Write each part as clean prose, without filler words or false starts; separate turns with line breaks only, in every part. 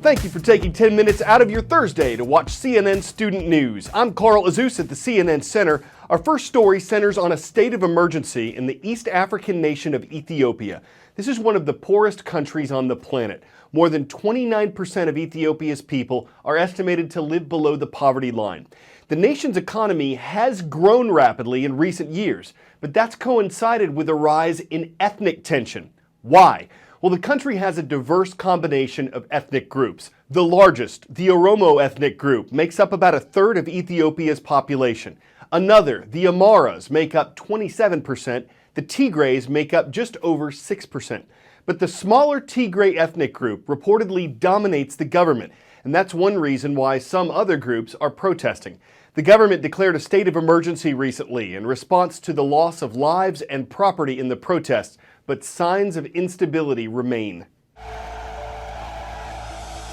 Thank you for taking 10 minutes out of your Thursday to watch CNN Student News. I'm Carl Azus at the CNN Center. Our first story centers on a state of emergency in the East African nation of Ethiopia. This is one of the poorest countries on the planet. More than 29% of Ethiopia's people are estimated to live below the poverty line. The nation's economy has grown rapidly in recent years, but that's coincided with a rise in ethnic tension. Why? Well, the country has a diverse combination of ethnic groups. The largest, the Oromo ethnic group, makes up about a third of Ethiopia's population. Another, the Amaras, make up 27%. The Tigrays make up just over 6%. But the smaller Tigray ethnic group reportedly dominates the government, and that's one reason why some other groups are protesting. The government declared a state of emergency recently in response to the loss of lives and property in the protests, but signs of instability remain.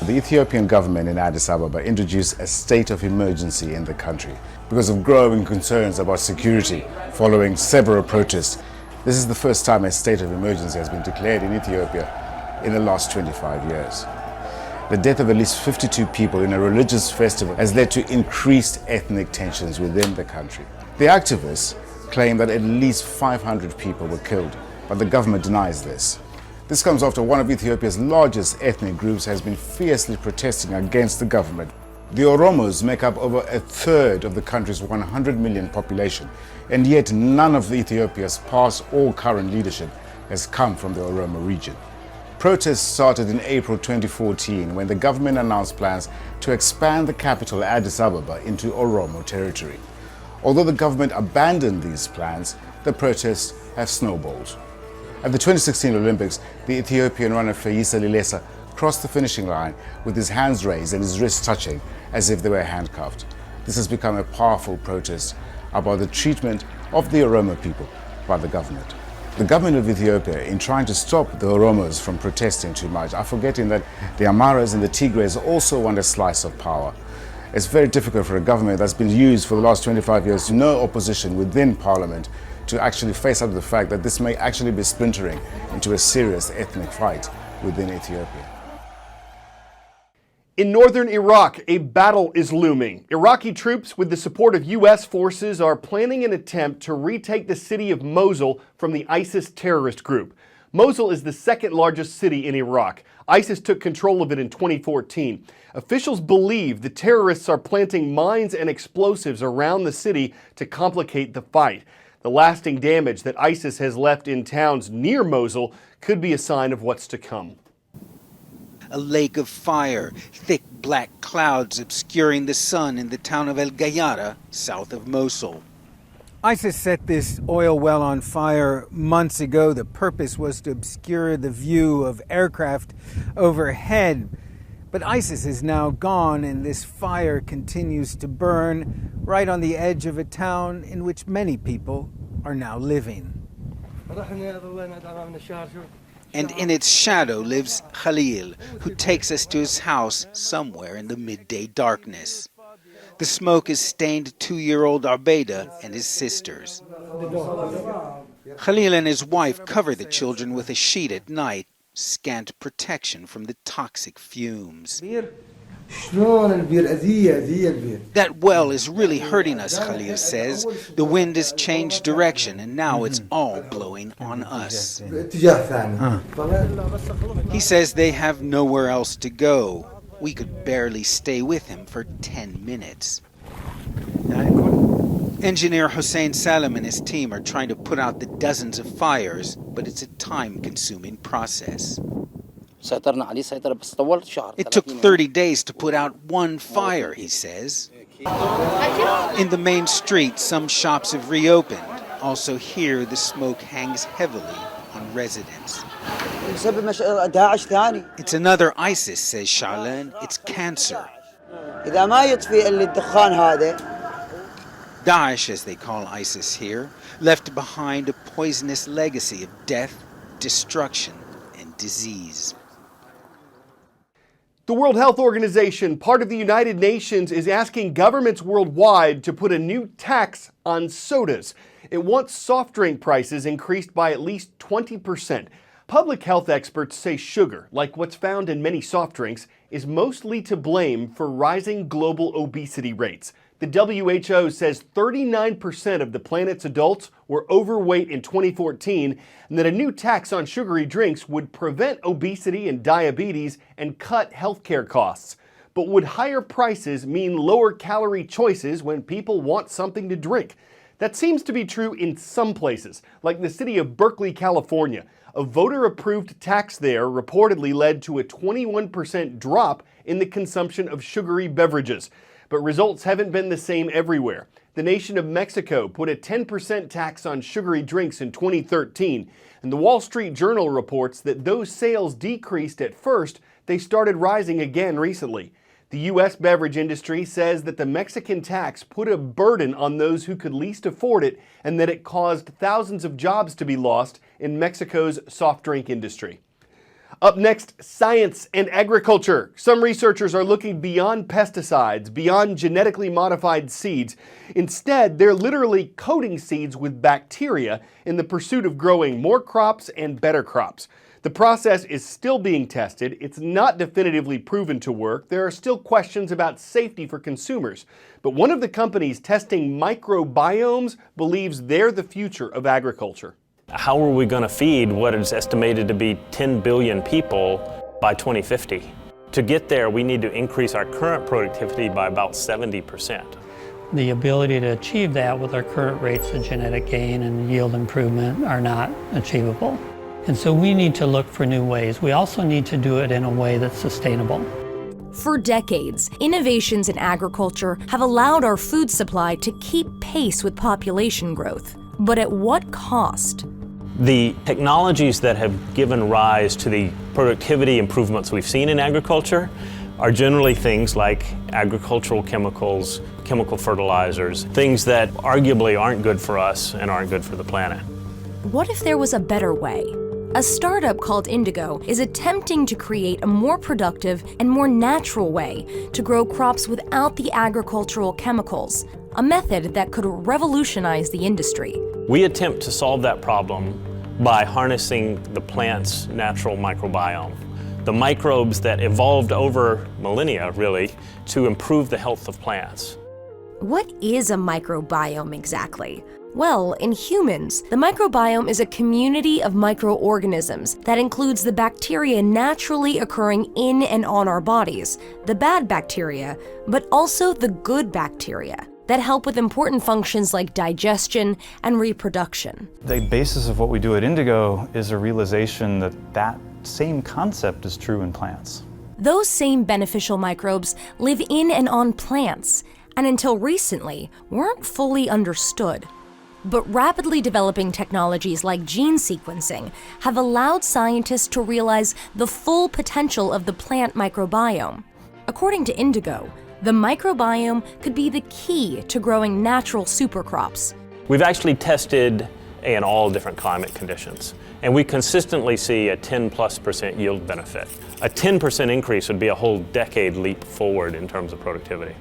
The Ethiopian government in Addis Ababa introduced a state of emergency in the country because of growing concerns about security following several protests. This is the first time a state of emergency has been declared in Ethiopia in the last 25 years. The death of at least 52 people in a religious festival has led to increased ethnic tensions within the country. The activists claim that at least 500 people were killed, but the government denies this. This comes after one of Ethiopia's largest ethnic groups has been fiercely protesting against the government. The Oromos make up over a third of the country's 100 million population, and yet none of Ethiopia's past or current leadership has come from the Oromo region. Protests started in April 2014 when the government announced plans to expand the capital Addis Ababa into Oromo territory. Although the government abandoned these plans, the protests have snowballed. At the 2016 Olympics, the Ethiopian runner Feyisa Lilesa crossed the finishing line with his hands raised and his wrists touching as if they were handcuffed. This has become a powerful protest about the treatment of the Oromo people by the government. The government of Ethiopia, in trying to stop the Oromos from protesting too much, are forgetting that the Amaras and the Tigrays also want a slice of power. It's very difficult for a government that's been used for the last 25 years to no opposition within parliament to actually face up to the fact that this may actually be splintering into a serious ethnic fight within Ethiopia.
In northern Iraq, a battle is looming. Iraqi troops with the support of U.S. forces are planning an attempt to retake the city of Mosul from the ISIS terrorist group. Mosul is the second largest city in Iraq. ISIS took control of it in 2014. Officials believe the terrorists are planting mines and explosives around the city to complicate the fight. The lasting damage that ISIS has left in towns near Mosul could be a sign of what's to come.
A lake of fire, thick black clouds obscuring the sun in the town of El Gayara, south of Mosul.
ISIS set this oil well on fire months ago. The purpose was to obscure the view of aircraft overhead. But ISIS is now gone, and this fire continues to burn right on the edge of a town in which many people are now living.
And in its shadow lives Khalil, who takes us to his house somewhere in the midday darkness. The smoke has stained 2-year-old Arbeida and his sisters. Khalil and his wife cover the children with a sheet at night, scant protection from the toxic fumes. That well is really hurting us, Khalil says. The wind has changed direction and now it's all blowing on us. He says they have nowhere else to go. We could barely stay with him for 10 minutes. Engineer Hussein Salem and his team are trying to put out the dozens of fires, but it's a time-consuming process. It took 30 days to put out one fire, he says. In the main street, some shops have reopened. Also here, the smoke hangs heavily on residents. It's another ISIS, says Charlene. It's cancer. Daesh, as they call ISIS here, left behind a poisonous legacy of death, destruction, and disease.
The World Health Organization, part of the United Nations, is asking governments worldwide to put a new tax on sodas. It wants soft drink prices increased by at least 20%. Public health experts say sugar, like what's found in many soft drinks, is mostly to blame for rising global obesity rates. The WHO says 39% of the planet's adults were overweight in 2014, and that a new tax on sugary drinks would prevent obesity and diabetes and cut healthcare costs. But would higher prices mean lower calorie choices when people want something to drink? That seems to be true in some places, like the city of Berkeley, California. A voter-approved tax there reportedly led to a 21% drop in the consumption of sugary beverages. But results haven't been the same everywhere. The nation of Mexico put a 10% tax on sugary drinks in 2013, and the Wall Street Journal reports that those sales decreased at first, they started rising again recently. The U.S. beverage industry says that the Mexican tax put a burden on those who could least afford it, and that it caused thousands of jobs to be lost in Mexico's soft drink industry. Up next, science and agriculture. Some researchers are looking beyond pesticides, beyond genetically modified seeds. Instead, they're literally coating seeds with bacteria in the pursuit of growing more crops and better crops. The process is still being tested. It's not definitively proven to work. There are still questions about safety for consumers. But one of the companies testing microbiomes believes they're the future of agriculture.
How are we going to feed what is estimated to be 10 billion people by 2050? To get there, we need to increase our current productivity by about 70%.
The ability to achieve that with our current rates of genetic gain and yield improvement are not achievable. And so we need to look for new ways. We also need to do it in a way that's sustainable.
For decades, innovations in agriculture have allowed our food supply to keep pace with population growth. But at what cost?
The technologies that have given rise to the productivity improvements we've seen in agriculture are generally things like agricultural chemicals, chemical fertilizers, things that arguably aren't good for us and aren't good for the planet.
What if there was a better way? A startup called Indigo is attempting to create a more productive and more natural way to grow crops without the agricultural chemicals, a method that could revolutionize the industry.
We attempt to solve that problem by harnessing the plant's natural microbiome, the microbes that evolved over millennia, really, to improve the health of plants.
What is a microbiome exactly? Well, in humans, the microbiome is a community of microorganisms that includes the bacteria naturally occurring in and on our bodies, the bad bacteria, but also the good bacteria that help with important functions like digestion and reproduction.
The basis of what we do at Indigo is a realization that that same concept is true in plants.
Those same beneficial microbes live in and on plants, and until recently, weren't fully understood. But rapidly developing technologies like gene sequencing have allowed scientists to realize the full potential of the plant microbiome. According to Indigo, the microbiome could be the key to growing natural supercrops.
We've actually tested in all different climate conditions, and we consistently see a 10+% yield benefit. A 10% increase would be a whole decade leap forward in terms of productivity.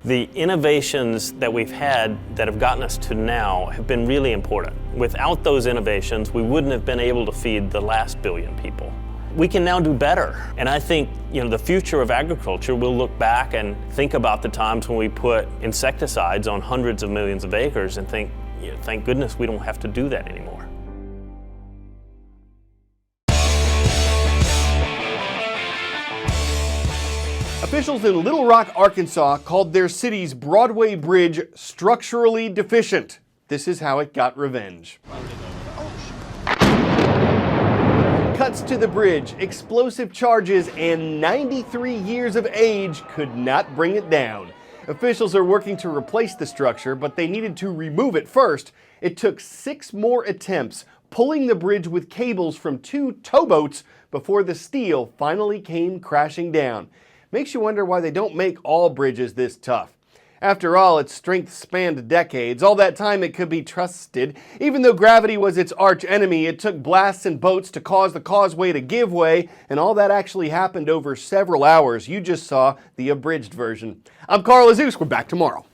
The innovations that we've had that have gotten us to now have been really important. Without those innovations, we wouldn't have been able to feed the last billion people. We can now do better. And I think, the future of agriculture will look back and think about the times when we put insecticides on hundreds of millions of acres and think, thank goodness we don't have to do that anymore.
Officials in Little Rock, Arkansas called their city's Broadway bridge structurally deficient. This is how it got revenge. Cuts to the bridge, explosive charges, and 93 years of age could not bring it down. Officials are working to replace the structure, but they needed to remove it first. It took 6 more attempts, pulling the bridge with cables from 2 towboats before the steel finally came crashing down. Makes you wonder why they don't make all bridges this tough. After all, its strength spanned decades. All that time it could be trusted. Even though gravity was its arch enemy, it took blasts and boats to cause the causeway to give way, and all that actually happened over several hours. You just saw the abridged version. I'm Carl Azus. We're back tomorrow.